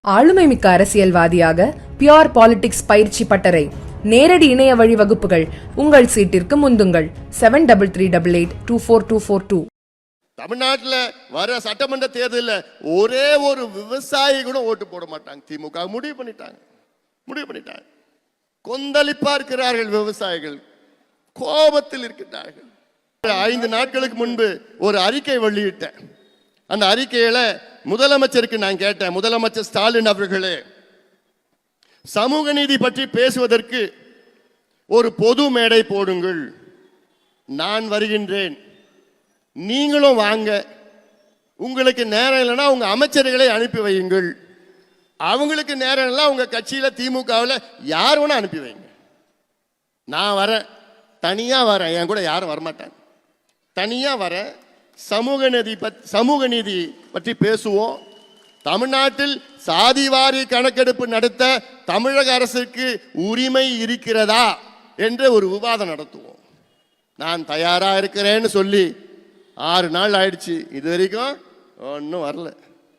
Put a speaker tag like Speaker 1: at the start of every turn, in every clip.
Speaker 1: ஆளுமை மிக்க அரசியல்வாதியாக பியோர் பாலிடிக்ஸ் பயிற்சி பட்டறை நேரடி இணைய வழி வகுப்புகள் உங்கள் சீட்டிற்கு முந்துங்கள் 7338824242.
Speaker 2: தமிழ்நாட்டில் வர சட்டமன்ற தேர்தலில் ஒரே ஒரு விவசாயி கூட ஓட்டு போட மாட்டாங்க. திமுக முடிவு பண்ணிட்டாங்க. கொந்தளிப்பா இருக்கிறார்கள் விவசாயிகள், கோபத்தில் இருக்கிறார்கள். 5 நாட்களுக்கு முன்பு ஒரு அறிக்கை வெளியிட்டேன். அந்த அறிக்கையில முதலமைச்சருக்கு நான் கேட்டேன், முதலமைச்சர் ஸ்டாலின் அவர்களே, சமூக நீதி பற்றி பேசுவதற்கு ஒரு பொது மேடை போடுங்கள், நான் வருகின்றேன், நீங்களும் வாங்க, உங்களுக்கு நேரம் இல்லைன்னா உங்க அமைச்சர்களை அனுப்பி வையுங்கள், அவங்களுக்கு நேரம் இல்லை உங்க கட்சியில திமுகவில் யார் வேணா அனுப்பி வைங்க, நான் வரேன், தனியா வரேன், என் கூட யாரும் வரமாட்டாங்க, தனியா வரேன், சமூக நீதி பற்றி பேசுவோம், தமிழ்நாட்டில் சாதிவாரி கணக்கெடுப்பு நடத்த தமிழக அரசுக்கு உரிமை இருக்கிறதா என்ற ஒரு விவாதம் நடத்துவோம். நான் தயாரா இருக்கிறேன்னு சொல்லி 6 நாள் ஆயிடுச்சு, இது வரைக்கும் ஒன்றும் வரல.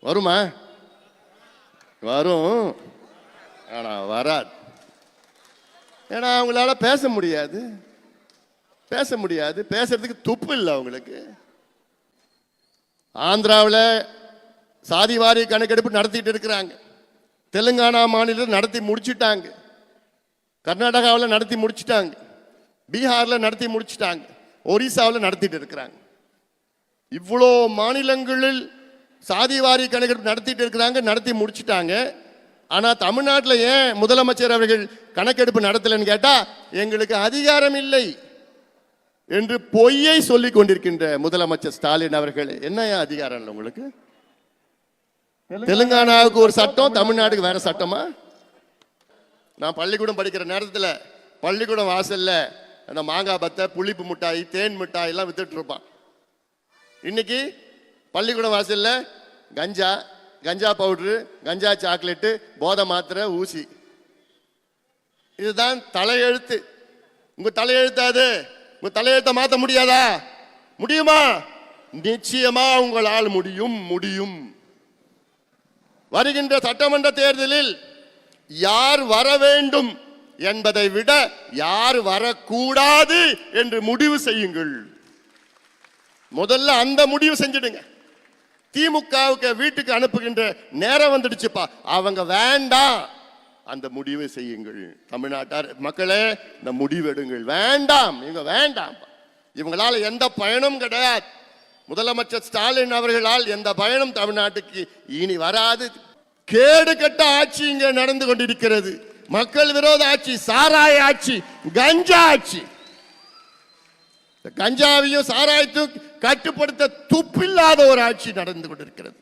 Speaker 2: வருமா? வரும், ஆனா வராது. ஏன்னா அவங்களால பேச முடியாது, பேசுறதுக்கு துப்பு இல்லை அவங்களுக்கு. ஆந்திராவில் சாதிவாரி கணக்கெடுப்பு நடத்திட்டு இருக்கிறாங்க, தெலுங்கானா மாநிலத்தில் நடத்தி முடிச்சுட்டாங்க, கர்நாடகாவில் நடத்தி முடிச்சுட்டாங்க, பீகாரில் நடத்தி முடிச்சுட்டாங்க, ஒரிசாவில் நடத்திட்டு இருக்கிறாங்க. இவ்வளோ மாநிலங்களில் சாதிவாரி கணக்கெடுப்பு நடத்திட்டு இருக்கிறாங்க, நடத்தி முடிச்சுட்டாங்க. ஆனால் தமிழ்நாட்டில் ஏன் முதலமைச்சர் அவர்கள் கணக்கெடுப்பு நடத்தலைன்னு கேட்டால் எங்களுக்கு அதிகாரம் இல்லை என்று பொய்யை சொல்லிக் கொண்டிருக்கின்ற முதலமைச்சர் ஸ்டாலின் அவர்கள், என்ன அதிகாரம் இல்லை உங்களுக்கு? தெலுங்கானாவுக்கு ஒரு சட்டம், தமிழ்நாட்டுக்கு வேற சட்டமா? நான் பள்ளிக்கூடம் படிக்கிற நேரத்தில் பள்ளிக்கூடம் வாசல்ல அந்த மாங்காய் பத்தை, புளிப்பு மிட்டாய், தேன் மிட்டாய் எல்லாம் வித்துட்டு இருப்பான். இன்னைக்கு பள்ளிக்கூடம் வாசல்ல கஞ்சா பவுடரு, கஞ்சா சாக்லேட்டு, போதை மாத்திரை, ஊசி. இதுதான் தலையெழுத்து. உங்க தலையெழுத்தாது. உங்க தலையெழுத்த மாற்ற முடியாதா? முடியுமா? நிச்சயமா உங்களால் முடியும். வருகின்ற சட்டமன்ற தேர்தலில் யார் வர வேண்டும் என்பதை விட யார் வரக்கூடாது என்று முடிவு செய்யுங்கள். முதல்ல அந்த முடிவு செஞ்சிடுங்க. திமுகவுக்கு வீட்டுக்கு அனுப்புகின்ற நேரம் வந்துடுச்சுப்பா, அவங்க வேண்டாம், அந்த முடிவை செய்யுங்கள். தமிழ்நாட்டார் மக்களே, இந்த முடிவு எடுங்கள். வேண்டாம், இவங்களால எந்த பயனும் கிடையாது. முதலமைச்சர் ஸ்டாலின் அவர்களால் எந்த பயனும் தமிழ்நாட்டுக்கு இனி வராது. கேடு கட்ட ஆட்சி இங்க நடந்து கொண்டிருக்கிறது. மக்கள் விரோத ஆட்சி, சாராய ஆட்சி, கஞ்சா ஆட்சி. கஞ்சாவையும் சாராயத்தையும் கட்டுப்படுத்த துப்பில்லாத ஒரு ஆட்சி நடந்து கொண்டிருக்கிறது.